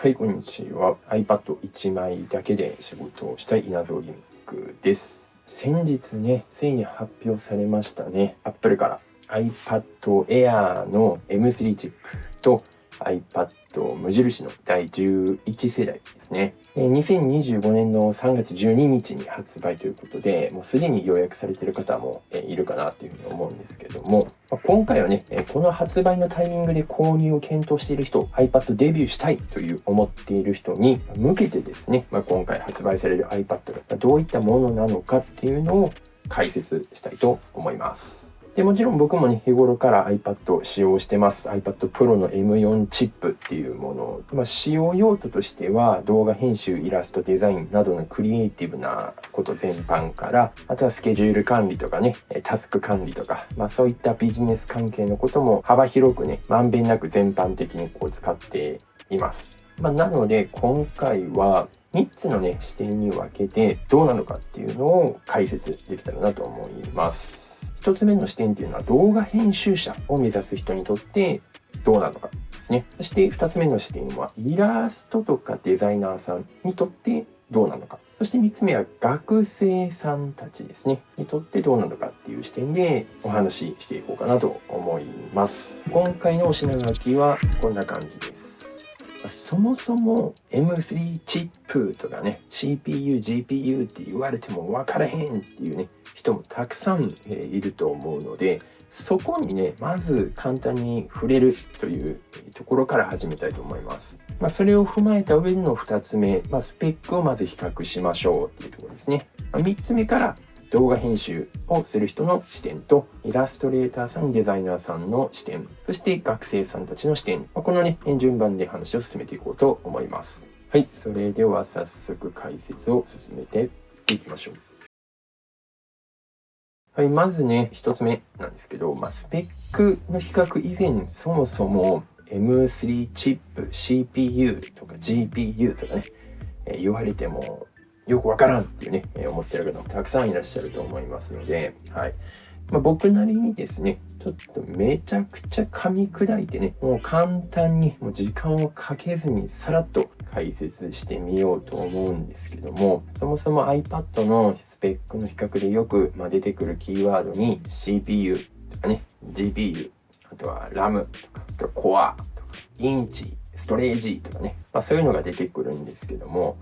はい、こんにちは。iPad1 枚だけで仕事をしたい稲造ギミックです。先日ね、ついに発表されましたね。Apple から iPad Air の M3 チップと iPad 無印の第11世代ですね。2025年の3月12日に発売ということで、もうすでに予約されている方もいるかなというふうに思うんですけども、今回はね、この発売のタイミングで購入を検討している人、iPad デビューしたいという思っている人に向けてですね、今回発売される iPad がどういったものなのかっていうのを解説したいと思います。でもちろん僕もね、日頃から iPad を使用してます。iPad Pro の M4 チップっていうもの。使用用途としては、動画編集、イラスト、デザインなどのクリエイティブなこと全般から、あとはスケジュール管理とかね、タスク管理とか、そういったビジネス関係のことも幅広くね、まんべんなく全般的に使っています。なので、今回は3つのね、視点に分けてどうなのかっていうのを解説できたらなと思います。1つ目の視点っていうのは動画編集者を目指す人にとってどうなのかですね。そして2つ目の視点はイラストとかデザイナーさんにとってどうなのか。そして3つ目は学生さんたちですね。にとってどうなのかっていう視点でお話ししていこうかなと思います。今回のお品書きはこんな感じです。そもそも M3 チップとかね、CPU、GPU って言われても分からへんっていうね、人もたくさんいると思うので、そこにね、まず簡単に触れるというところから始めたいと思います。それを踏まえた上での2つ目、スペックをまず比較しましょうっていうところですね。3つ目から動画編集をする人の視点と、イラストレーターさん、デザイナーさんの視点、そして学生さんたちの視点、このね、順番で話を進めていこうと思います。はい、それでは早速解説を進めていきましょう。はい、まずね、一つ目なんですけど、スペックの比較以前、そもそも M3 チップ、CPU とか GPU とかね、言われてもよくわからんっていうね、思ってる方もたくさんいらっしゃると思いますので、はい。僕なりにですね、ちょっとめちゃくちゃ噛み砕いてね、もう簡単にもう時間をかけずにさらっと解説してみようと思うんですけども、そもそも iPad のスペックの比較でよく出てくるキーワードに CPU とかね、GPU、あとは RAM とか、あとは Core とか、インチ、ストレージとかね、そういうのが出てくるんですけども、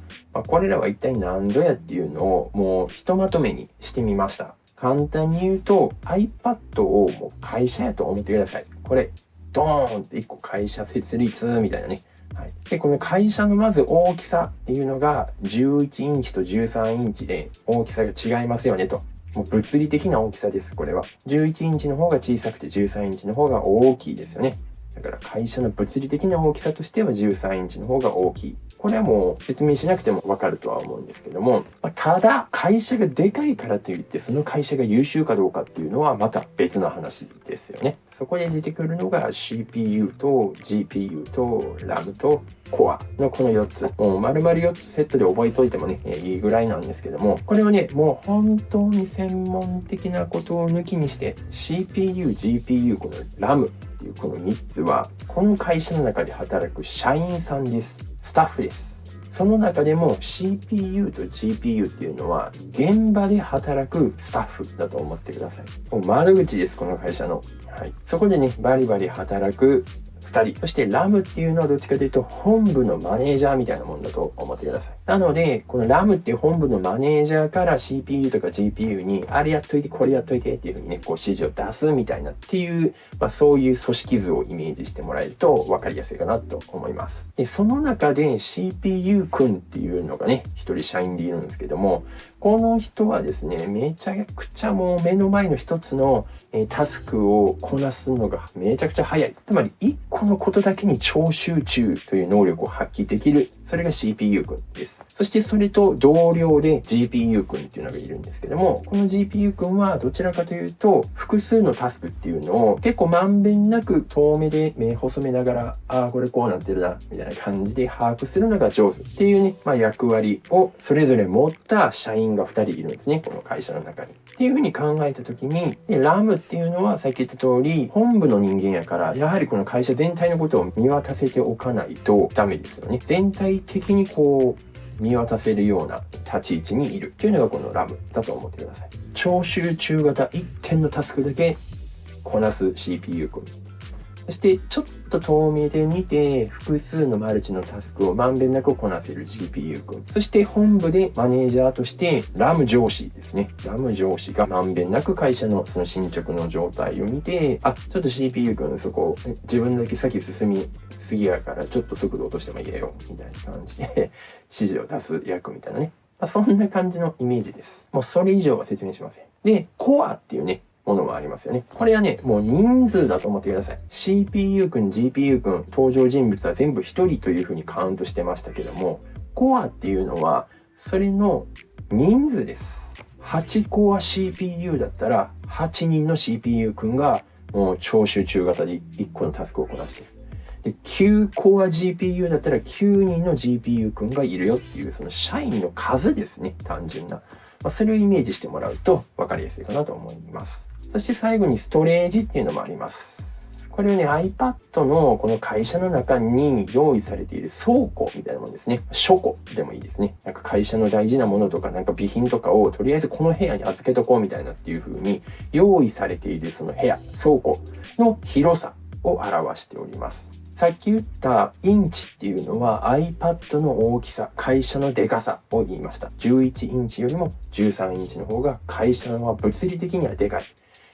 これらは一体何ぞやっていうのをもうひとまとめにしてみました。簡単に言うと iPad をもう会社やと思ってください。これドーンって1個会社設立みたいなね。はい、でこの会社のまず大きさっていうのが11インチと13インチで大きさが違いますよねと。もう物理的な大きさです。これは11インチの方が小さくて13インチの方が大きいですよね。だから会社の物理的な大きさとしては13インチの方が大きい。これはもう説明しなくてもわかるとは思うんですけども、ただ会社がでかいからといってその会社が優秀かどうかっていうのはまた別の話ですよね。そこで出てくるのが CPU と GPU と RAM と Core のこの4つ。もう丸々4つセットで覚えといてもね、いいぐらいなんですけども、これをね、もう本当に専門的なことを抜きにして CPU、GPU、この RAMっていうこの3つはこの会社の中で働く社員さんです。スタッフです。その中でも CPU と GPU っていうのは現場で働くスタッフだと思ってください。もう窓口です、この会社の。はい。そこでね、バリバリ働く2人。そして RAM っていうのはどっちかというと本部のマネージャーみたいなもんだと思ってください。なので、この RAM っていう本部のマネージャーから CPU とか GPU にあれやっといてこれやっといてっていうふうにね、指示を出すみたいなっていう、そういう組織図をイメージしてもらえると分かりやすいかなと思います。で、その中で CPU 君っていうのがね、一人社員でいるんですけども、この人はですね、めちゃくちゃもう目の前の一つのタスクをこなすのがめちゃくちゃ早い。つまり1個のことだけに超集中という能力を発揮できる。それが CPU 君です。そしてそれと同僚で GPU 君っていうのがいるんですけども、この GPU 君はどちらかというと複数のタスクっていうのを結構まんべんなく遠目で目細めながら、これこうなってるなみたいな感じで把握するのが上手っていうね、役割をそれぞれ持った社員が2人いるんですね、この会社の中に。っていうふうに考えた時に、ラムっていうのはさっき言った通り本部の人間やから、やはりこの会社全全体のことを見渡せておかないとダメですよね。全体的に見渡せるような立ち位置にいるというのがこの RAM だと思ってください。超集中型1点のタスクだけこなす CPU 君。そしてちょっと遠目で見て複数のマルチのタスクをまんべんなくこなせる GPU 君。そして本部でマネージャーとして RAM 上司ですね。RAM 上司がまんべんなく会社のその進捗の状態を見て、ちょっと CPU 君そこ自分だけ先進みすぎやからちょっと速度落としてもいいよみたいな感じで指示を出す役みたいなね。そんな感じのイメージです。もうそれ以上は説明しません。で、コアっていうね、ものもありますよね。これはね、もう人数だと思ってください。CPU 君、GPU 君、登場人物は全部1人というふうにカウントしてましたけども、コアっていうのは、それの人数です。8コア CPU だったら、8人の CPU 君がもう超集中型で1個のタスクをこなしている。で、9コア GPU だったら9人の GPU 君がいるよっていう、その社員の数ですね、単純な。それをイメージしてもらうと分かりやすいかなと思います。そして最後にストレージっていうのもあります。これをね、iPad のこの会社の中に用意されている倉庫みたいなものですね。書庫でもいいですね。なんか会社の大事なものとかなんか備品とかをとりあえずこの部屋に預けとこうみたいなっていう風に用意されているその部屋、倉庫の広さを表しております。さっき言ったインチっていうのは iPad の大きさ、会社のでかさを言いました。11インチよりも13インチの方が会社は物理的にはでかい。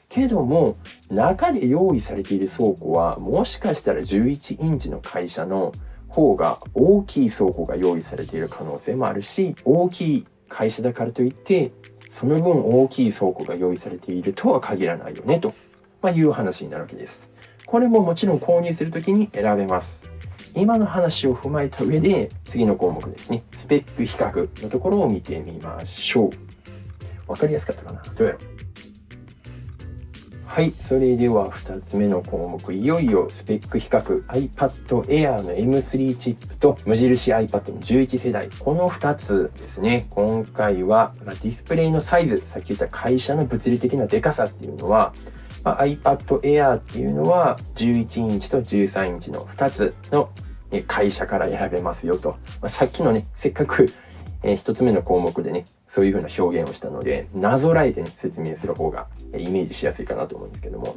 けども、中で用意されている倉庫は、もしかしたら11インチの会社の方が大きい倉庫が用意されている可能性もあるし、大きい会社だからといって、その分大きい倉庫が用意されているとは限らないよね、という話になるわけです。これももちろん購入するときに選べます。今の話を踏まえた上で、次の項目ですね。スペック比較のところを見てみましょう。わかりやすかったかな？どうやろう？はい。それでは2つ目の項目。いよいよスペック比較。iPad Air の M3 チップと無印 iPad の11世代。この2つですね。今回はディスプレイのサイズ。さっき言った会社の物理的なデカさっていうのは、iPad Air っていうのは11インチと13インチの2つの会社から選べますよと。さっきのね、せっかく一つ目の項目でね、そういう風な表現をしたので、なぞらえてね、説明する方がイメージしやすいかなと思うんですけども。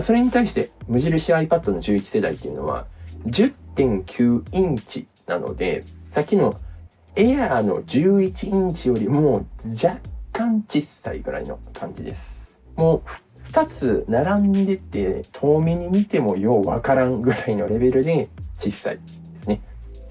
それに対して、無印 iPad の11世代っていうのは、10.9 インチなので、さっきの Air の11インチよりも若干小さいぐらいの感じです。もう、2つ並んでて、遠目に見てもようわからんぐらいのレベルで小さいですね。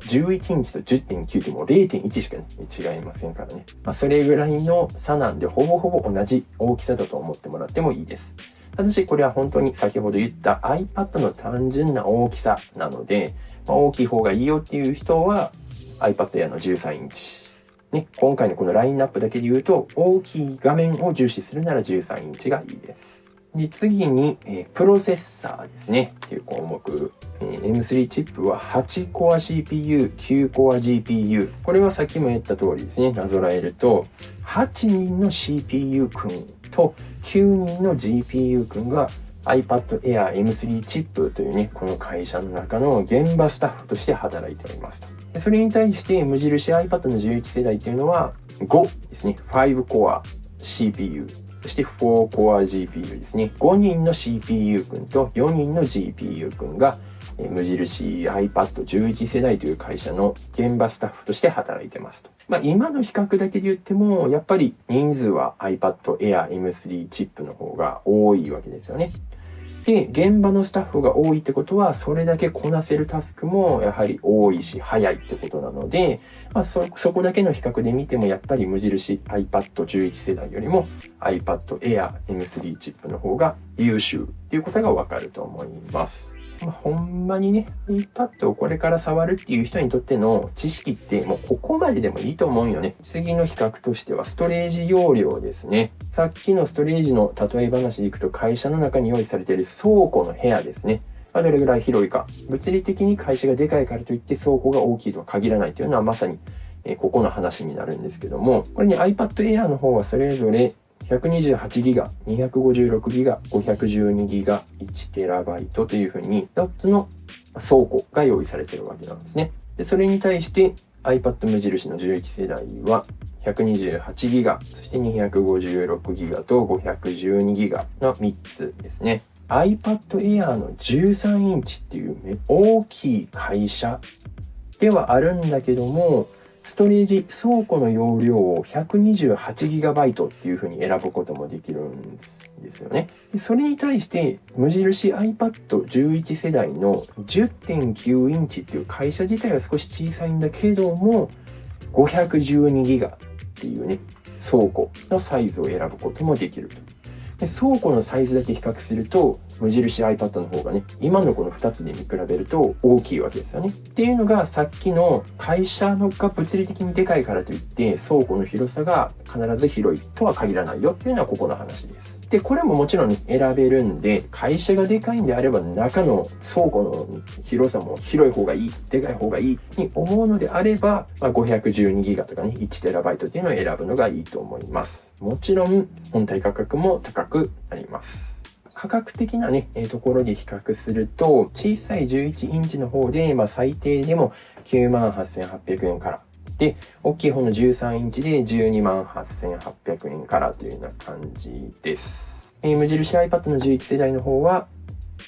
11インチと 10.9 ってもう 0.1 しか、違いませんからね。それぐらいの差なんで、ほぼほぼ同じ大きさだと思ってもらってもいいです。ただし、これは本当に先ほど言った iPad の単純な大きさなので、大きい方がいいよっていう人は iPad Air の13インチ。ね、今回のこのラインナップだけで言うと、大きい画面を重視するなら13インチがいいです。で、次に、プロセッサーですね。っていう項目。M3 チップは8コア CPU、9コア GPU。これはさっきも言った通りですね。なぞらえると、8人の CPU 君と9人の GPU 君が iPad Air M3 チップというね、この会社の中の現場スタッフとして働いておりますと。でそれに対して無印 iPad の11世代っていうのは5ですね。5コア CPU。そして4 Core GPU ですね。5人の CPU 君と4人の GPU 君が無印 iPad11 世代という会社の現場スタッフとして働いてますと。今の比較だけで言っても、やっぱり人数は iPad Air M3 チップの方が多いわけですよね。で、現場のスタッフが多いってことは、それだけこなせるタスクもやはり多いし、早いってことなので、そこだけの比較で見ても、やっぱり無印 iPad11 世代よりも iPad Air M3 チップの方が優秀っていうことがわかると思います。ほんまにね、iPad をこれから触るっていう人にとっての知識ってもうここまででもいいと思うよね。次の比較としてはストレージ容量ですね。さっきのストレージの例え話でいくと会社の中に用意されている倉庫の部屋ですね。どれぐらい広いか。物理的に会社がでかいからといって倉庫が大きいとは限らないというのはまさにここの話になるんですけども、これに iPad Air の方はそれぞれ128ギガ、256ギガ、512ギガ、1TB というふうに4つの倉庫が用意されているわけなんですね。で、それに対して iPad 無印の11世代は128ギガ、そして256ギガと512ギガの3つですね。iPad Air の13インチっていう大きい会社ではあるんだけども、ストレージ倉庫の容量を 128GB っていう風に選ぶこともできるんですよね。でそれに対して無印 iPad11 世代の 10.9 インチっていう会社自体は少し小さいんだけども 512GB っていうね倉庫のサイズを選ぶこともできると。で倉庫のサイズだけ比較すると無印 iPad の方がね今のこの2つで見比べると大きいわけですよね。っていうのがさっきの会社のが物理的にでかいからといって倉庫の広さが必ず広いとは限らないよっていうのはここの話です。でこれももちろんね選べるんで会社がでかいんであれば中の倉庫の広さも広い方がいいでかい方がいいに思うのであれば、512ギガとかね 1TB っていうのを選ぶのがいいと思います。もちろん本体価格も高くなります。価格的なね、ところで比較すると、小さい11インチの方で、最低でも 98,800 円から。で、大きい方の13インチで 128,800 円からというような感じです。無印 iPad の11世代の方は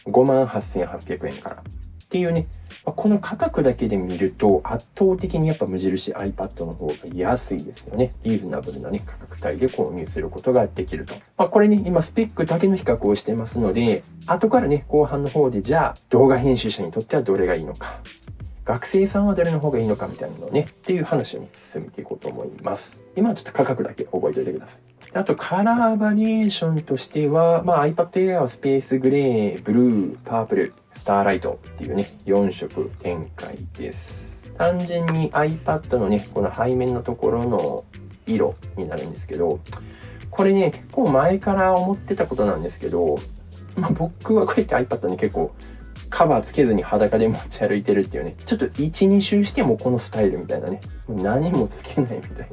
58,800 円から。っていうね、この価格だけで見ると圧倒的にやっぱ無印 iPad の方が安いですよね。リーズナブルなね、価格帯で購入することができると。これね、今スペックだけの比較をしてますので、後からね、後半の方でじゃあ動画編集者にとってはどれがいいのか。学生さんはどれの方がいいのかみたいなのをね、っていう話をね、進めていこうと思います。今はちょっと価格だけ覚えておいてください。あとカラーバリエーションとしては、iPad Air はスペースグレー、ブルー、パープル、スターライトっていうね、4色展開です。単純に iPad のね、この背面のところの色になるんですけど、これね、結構前から思ってたことなんですけど、僕はこうやって iPad に結構カバーつけずに裸で持ち歩いてるっていうね、ちょっと1、2周してもこのスタイルみたいなね、何もつけないみたいな。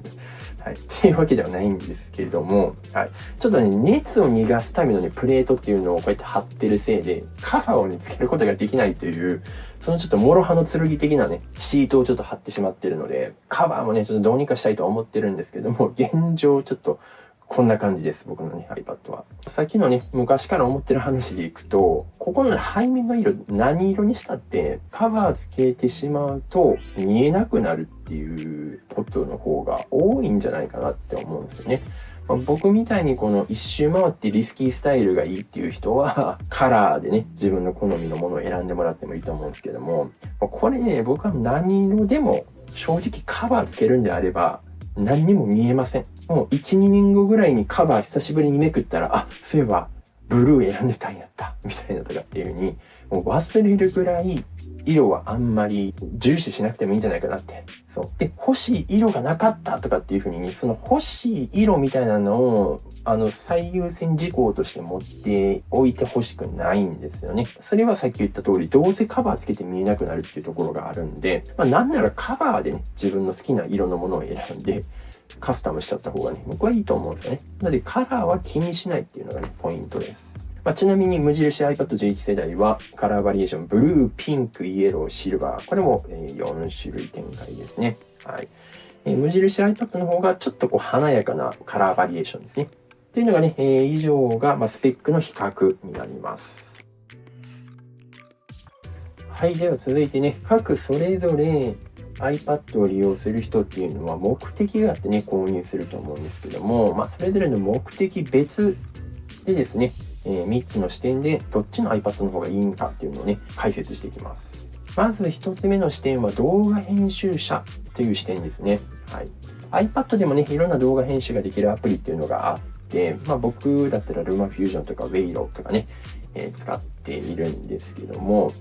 はい。っていうわけではないんですけれども、はい。ちょっとね、熱を逃がすためのね、プレートっていうのをこうやって貼ってるせいで、カバーをね、つけることができないという、そのちょっと諸刃の剣的なね、シートをちょっと貼ってしまってるので、カバーもね、ちょっとどうにかしたいとは思ってるんですけども、現状ちょっと、こんな感じです。僕のね、iPad は。さっきのね、昔から思ってる話でいくと、ここの、ね、背面の色、何色にしたって、カバーつけてしまうと見えなくなるっていうことの方が多いんじゃないかなって思うんですよね。僕みたいにこの一周回ってリスキースタイルがいいっていう人は、カラーでね、自分の好みのものを選んでもらってもいいと思うんですけども、これね、僕は何色でも正直カバーつけるんであれば、何にも見えません。もう1、2年後ぐらいにカバー久しぶりにめくったら、そういえばブルー選んでたんやった、みたいなとかっていう風に、もう忘れるぐらい色はあんまり重視しなくてもいいんじゃないかなって。そう。で、欲しい色がなかったとかっていう風に、その欲しい色みたいなのを、最優先事項として持っておいてほしくないんですよね。それはさっき言った通り、どうせカバーつけて見えなくなるっていうところがあるんで、なんならカバーでね、自分の好きな色のものを選んで、カスタムしちゃった方がね、僕はいいと思うんですよね。なので、カラーは気にしないっていうのがね、ポイントです。ちなみに無印 iPad 11世代はカラーバリエーションブルー、ピンク、イエロー、シルバー。これも4種類展開ですね。はい。無印 iPad の方がちょっと華やかなカラーバリエーションですね。っていうのがね、以上がスペックの比較になります。はい。では続いてね、各それぞれ iPad を利用する人っていうのは目的があってね、購入すると思うんですけども、それぞれの目的別でですね、3つの視点でどっちの iPad の方がいいのかっていうのをね、解説していきます。まず1つ目の視点は動画編集者という視点ですね。はい。iPad でもね、いろんな動画編集ができるアプリっていうのがあって、僕だったら LumaFusion とか Waylo とかね、使っているんですけども、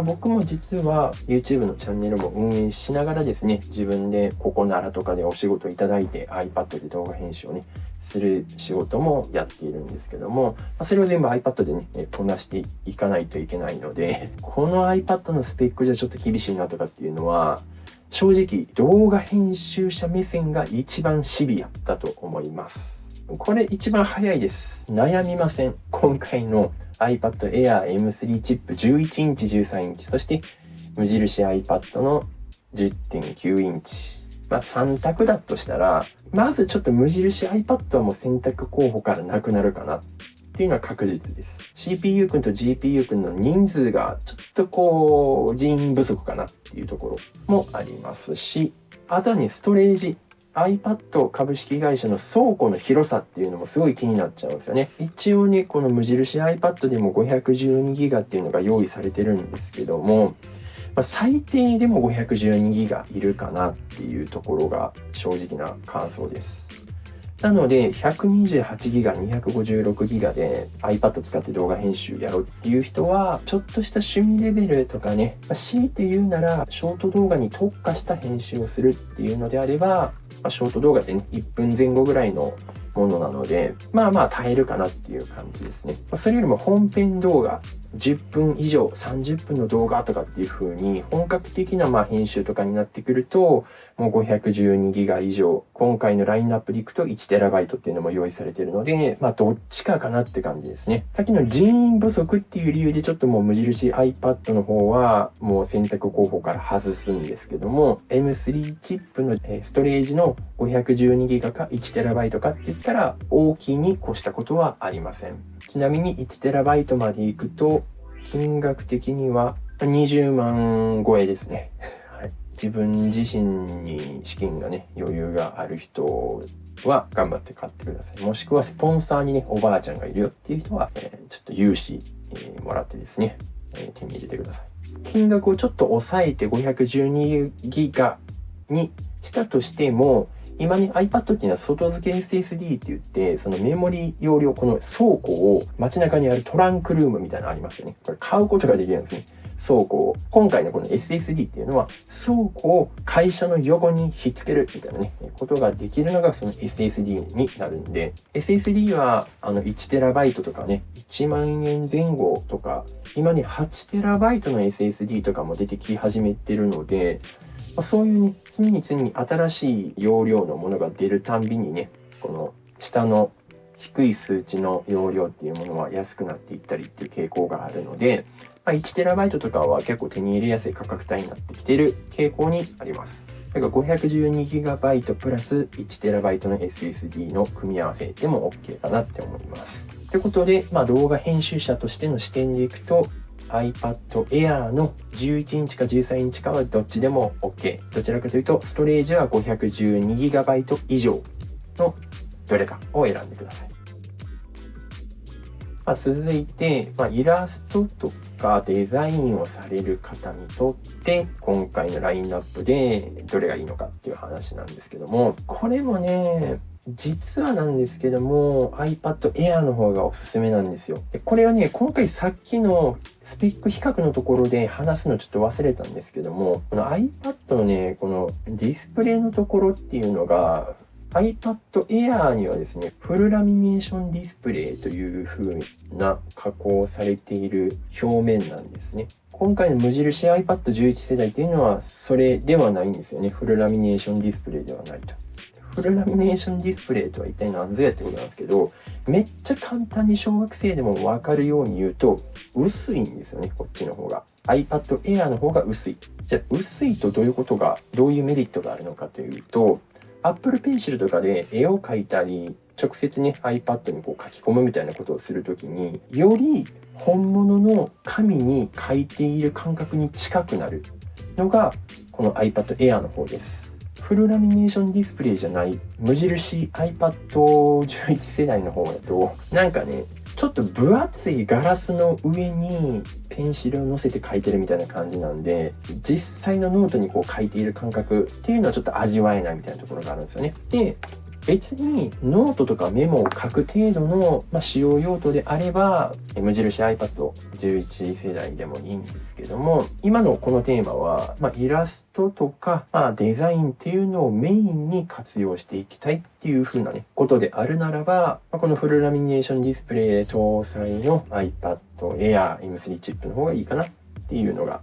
僕も実は YouTube のチャンネルも運営しながらですね、自分でここならとかでお仕事いただいて iPad で動画編集をね、する仕事もやっているんですけども、それを全部 iPad でね、こなしていかないといけないので、この iPad のスペックじゃちょっと厳しいなとかっていうのは、正直動画編集者目線が一番シビアだと思います。これ一番早いです。悩みません。今回の iPad Air M3 チップ11インチ、13インチ、そして無印 iPad の 10.9 インチ。3択だとしたら、まずちょっと無印 iPad はもう選択候補からなくなるかなっていうのは確実です。CPU 君と GPU 君の人数がちょっと人員不足かなっていうところもありますし、あとはね、ストレージ。iPad 株式会社の倉庫の広さっていうのもすごい気になっちゃうんですよね。一応ね、この無印 iPad でも 512GB っていうのが用意されてるんですけども、最低でも 512GB いるかなっていうところが正直な感想です。なので 128GB、256GB で iPad 使って動画編集やろうっていう人は、ちょっとした趣味レベルとかね、強いて言うならショート動画に特化した編集をするっていうのであれば、ショート動画でね、1分前後ぐらいのものなので、耐えるかなっていう感じですね。それよりも本編動画、10分以上、30分の動画とかっていう風に、本格的な編集とかになってくると、もう512ギガ以上、今回のラインナップでいくと 1TB っていうのも用意されているので、どっちかかなって感じですね。さっきの人員不足っていう理由でちょっともう無印 iPad の方はもう選択候補から外すんですけども、M3 チップのストレージの512ギガか 1TB かって言ったら、大きいに越したことはありません。ちなみに 1TB まで行くと、金額的には20万超えですね。はい、自分自身に資金がね、余裕がある人は頑張って買ってください。もしくはスポンサーにね、おばあちゃんがいるよっていう人は、ちょっと融資、もらってですね、手に入れてください。金額をちょっと抑えて512ギガにしたとしても、今ね、iPad っていうのは外付け SSD って言って、そのメモリ容量、この倉庫を街中にあるトランクルームみたいなのありますよね。これ買うことができるんですね。倉庫を。今回のこの SSD っていうのは、倉庫を会社の横にひっつけるみたいなね、ことができるのがその SSD になるんで、SSD は1TB とかね、1万円前後とか、今ね 8TB の SSD とかも出てき始めてるので、そういうね、常に新しい容量のものが出るたんびにね、この下の低い数値の容量っていうものは安くなっていったりっていう傾向があるので、1TB とかは結構手に入れやすい価格帯になってきている傾向にあります。だから 512GB プラス 1TB の SSD の組み合わせでも OK かなって思います。ということで、動画編集者としての視点でいくと、iPad Air の11インチか13インチかはどっちでも OK。どちらかというと、ストレージは 512GB 以上のどれかを選んでください。続いて、イラストとかデザインをされる方にとって、今回のラインナップでどれがいいのかっていう話なんですけども、これもね、実はなんですけども iPad Air の方がおすすめなんですよ。でこれはね、今回さっきのスペック比較のところで話すのちょっと忘れたんですけども、この iPad のね、このディスプレイのところっていうのが iPad Air にはですね、フルラミネーションディスプレイという風な加工されている表面なんですね。今回の無印 iPad11 世代っていうのはそれではないんですよね。フルラミネーションディスプレイではないと。フルラミネーションディスプレイとは一体何ぞやってことなんですけど、めっちゃ簡単に小学生でもわかるように言うと、薄いんですよね、こっちの方が。iPad Air の方が薄い。じゃあ、薄いとどういうメリットがあるのかというと、Apple Pencil とかで絵を描いたり、直接ね、iPad に書き込むみたいなことをするときに、より本物の紙に書いている感覚に近くなるのが、この iPad Air の方です。フルラミネーションディスプレイじゃない無印 iPad11 世代の方だと、なんかね、ちょっと分厚いガラスの上にペンシルを乗せて書いてるみたいな感じなんで、実際のノートに書いている感覚っていうのはちょっと味わえないみたいなところがあるんですよね。で、別にノートとかメモを書く程度の、使用用途であれば、無印 iPad11 世代でもいいんですけども、今のこのテーマは、イラストとか、デザインっていうのをメインに活用していきたいっていう風なね、ことであるならば、このフルラミネーションディスプレイ搭載の iPad Air M3 チップの方がいいかなっていうのが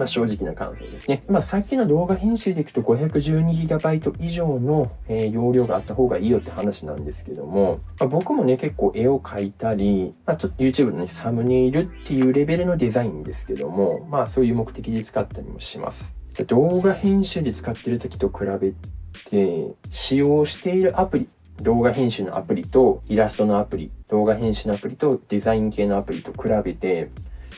正直な感想ですね。さっきの動画編集でいくと 512GB 以上の、容量があった方がいいよって話なんですけども、僕もね、結構絵を描いたり、ちょっと YouTube のね、サムネイルっていうレベルのデザインですけども、そういう目的で使ったりもします。動画編集で使ってる時と比べて、使用しているアプリ、動画編集のアプリとイラストのアプリ、動画編集のアプリとデザイン系のアプリと比べて、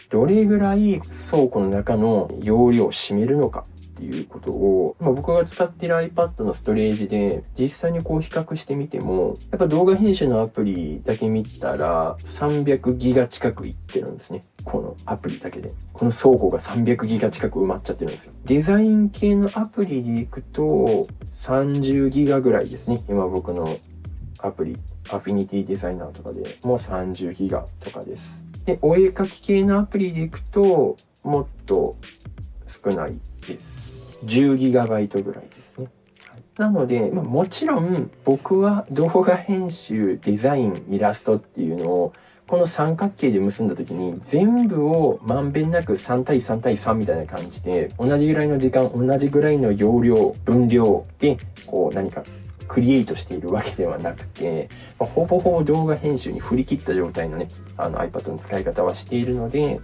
どれぐらい倉庫の中の容量を占めるのかっていうことを、僕が使っている iPad のストレージで実際に比較してみても、やっぱ動画編集のアプリだけ見たら300ギガ近くいってるんですね。このアプリだけで。この倉庫が300ギガ近く埋まっちゃってるんですよ。デザイン系のアプリでいくと30ギガぐらいですね。今僕のアプリ、アフィニティデザイナーとかでもう30ギガとかです。で、お絵描き系のアプリでいくと、もっと少ないです。10GB ぐらいですね。なので、もちろん僕は動画編集、デザイン、イラストっていうのを、この三角形で結んだ時に全部をまんべんなく3対3対3みたいな感じで、同じぐらいの時間、同じぐらいの容量、分量で、何かクリエイトしているわけではなくて、ほぼほぼ動画編集に振り切った状態のね、iPad の使い方はしているので、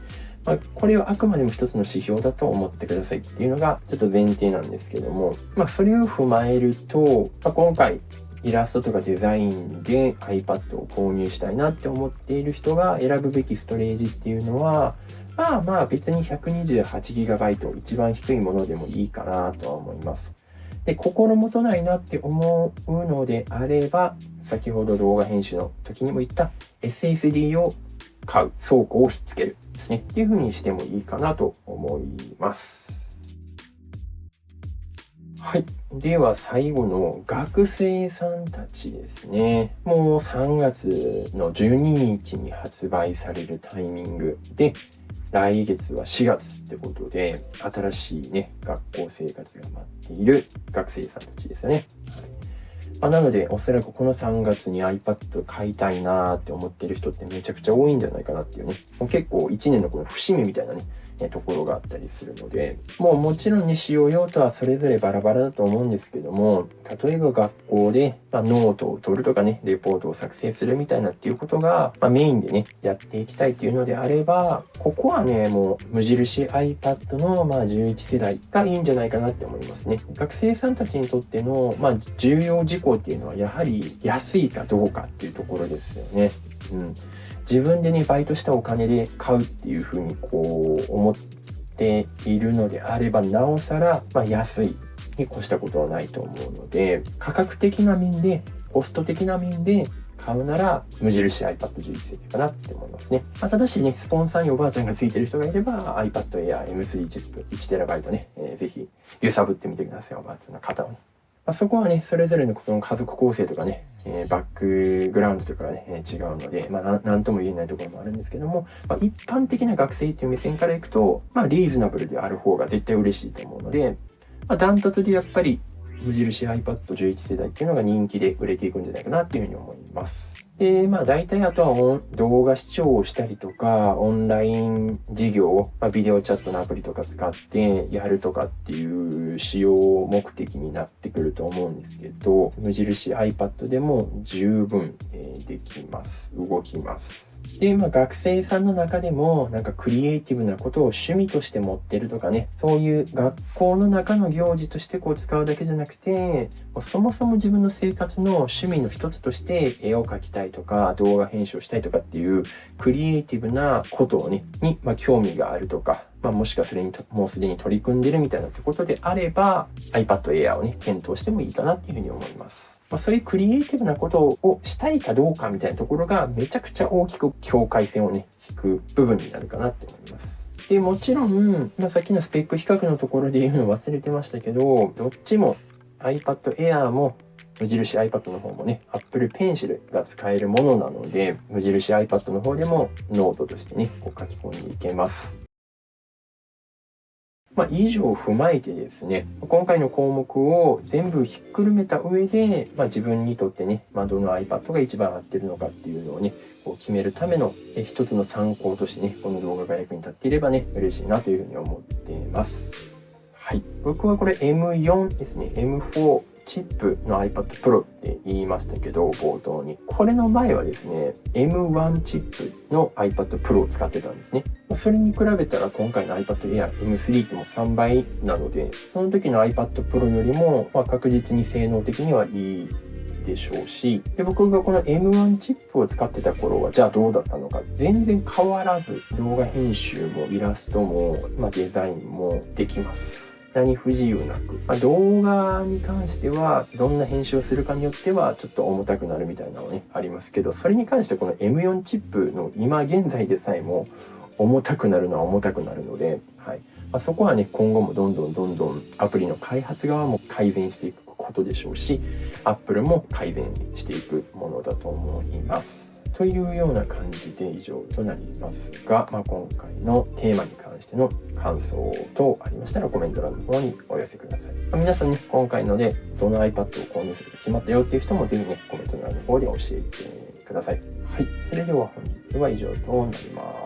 これはあくまでも一つの指標だと思ってくださいっていうのがちょっと前提なんですけども、それを踏まえると、今回イラストとかデザインで iPad を購入したいなって思っている人が選ぶべきストレージっていうのは、別に 128GB 一番低いものでもいいかなとは思います。で、心もとないなって思うのであれば、先ほど動画編集の時にも言った SSD を買う、倉庫をひっつけるですね。っていう風にしてもいいかなと思います。はい。では最後の学生さんたちですね。もう3月の12日に発売されるタイミングで、来月は4月ってことで、新しいね、学校生活が待っている学生さんたちですよね。なので、おそらくこの3月に iPad 買いたいなーって思ってる人ってめちゃくちゃ多いんじゃないかなっていうね。結構1年のこの節目みたいなね、ところがあったりするので、もちろんね、使用用途はそれぞれバラバラだと思うんですけども、例えば学校で、ノートを取るとかね、レポートを作成するみたいなっていうことが、メインでね、やっていきたいっていうのであれば、ここはね、もう無印 iPad の11世代がいいんじゃないかなって思いますね。学生さんたちにとっての、重要事項っていうのはやはり安いかどうかっていうところですよね。自分でね、バイトしたお金で買うっていうふうに思っているのであれば、なおさら、安いに越したことはないと思うので、価格的な面で、コスト的な面で買うなら、無印 iPad11 世代かなって思いますね。ただしね、スポンサーにおばあちゃんがついてる人がいれば、iPad Air M3 チップ 1TB ね、ぜひ揺さぶってみてください、おばあちゃんの肩をね。そこはね、それぞれのこの家族構成とかね、バックグラウンドとかがね、違うので、なんとも言えないところもあるんですけども、一般的な学生っていう目線からいくと、リーズナブルである方が絶対嬉しいと思うので、ダントツでやっぱり、無印 iPad11 世代っていうのが人気で売れていくんじゃないかなっていうふうに思います。で、大体あとは動画視聴をしたりとか、オンライン事業、ビデオチャットのアプリとか使ってやるとかっていう使用目的になってくると思うんですけど、無印 iPad でも十分できます。動きます。で、学生さんの中でもクリエイティブなことを趣味として持ってるとかね、そういう学校の中の行事として使うだけじゃなくて、そもそも自分の生活の趣味の一つとして絵を描きたいとか動画編集をしたいとかっていうクリエイティブなことをね、に興味があるとか、もしくはそれにもうすでに取り組んでるみたいなってことであれば iPad Air をね、検討してもいいかなっていうふうに思います。そういうクリエイティブなことをしたいかどうかみたいなところがめちゃくちゃ大きく境界線をね、引く部分になるかなって思います。で、もちろん、さっきのスペック比較のところで言うの忘れてましたけど、どっちも iPad Air も無印 iPad の方もね、Apple Pencil が使えるものなので、無印 iPad の方でもノートとしてね、書き込んでいけます。以上を踏まえてですね、今回の項目を全部ひっくるめた上で、自分にとってね、どの iPad が一番合ってるのかっていうのをね、プを決めるための一つの参考としてね、この動画が役に立っていればね、嬉しいなというふうに思っています。はい。僕はこれ M4 ですね。M4 チップの iPad Pro って言いましたけど、冒頭に。これの前はですね、M1 チップの iPad Pro を使ってたんですね。それに比べたら今回の iPad Air M3 っても3倍なので、その時の iPad Pro よりも、確実に性能的にはいいでしょうし、で、僕がこの M1 チップを使ってた頃はじゃあどうだったのか、全然変わらず動画編集もイラストも、デザインもできます。何不自由なく、動画に関してはどんな編集をするかによってはちょっと重たくなるみたいなのねありますけど、それに関してこの M4 チップの今現在でさえも重たくなるのは重たくなるので、はい。そこはね、今後もどんどんアプリの開発側も改善していくことでしょうし、Apple も改善していくものだと思います。というような感じで以上となりますが、今回のテーマに関しての感想等ありましたらコメント欄の方にお寄せください。皆さんね、今回のでどの iPad を購入するか決まったよっていう人もぜひね、コメント欄の方で教えてください。はい。それでは本日は以上となります。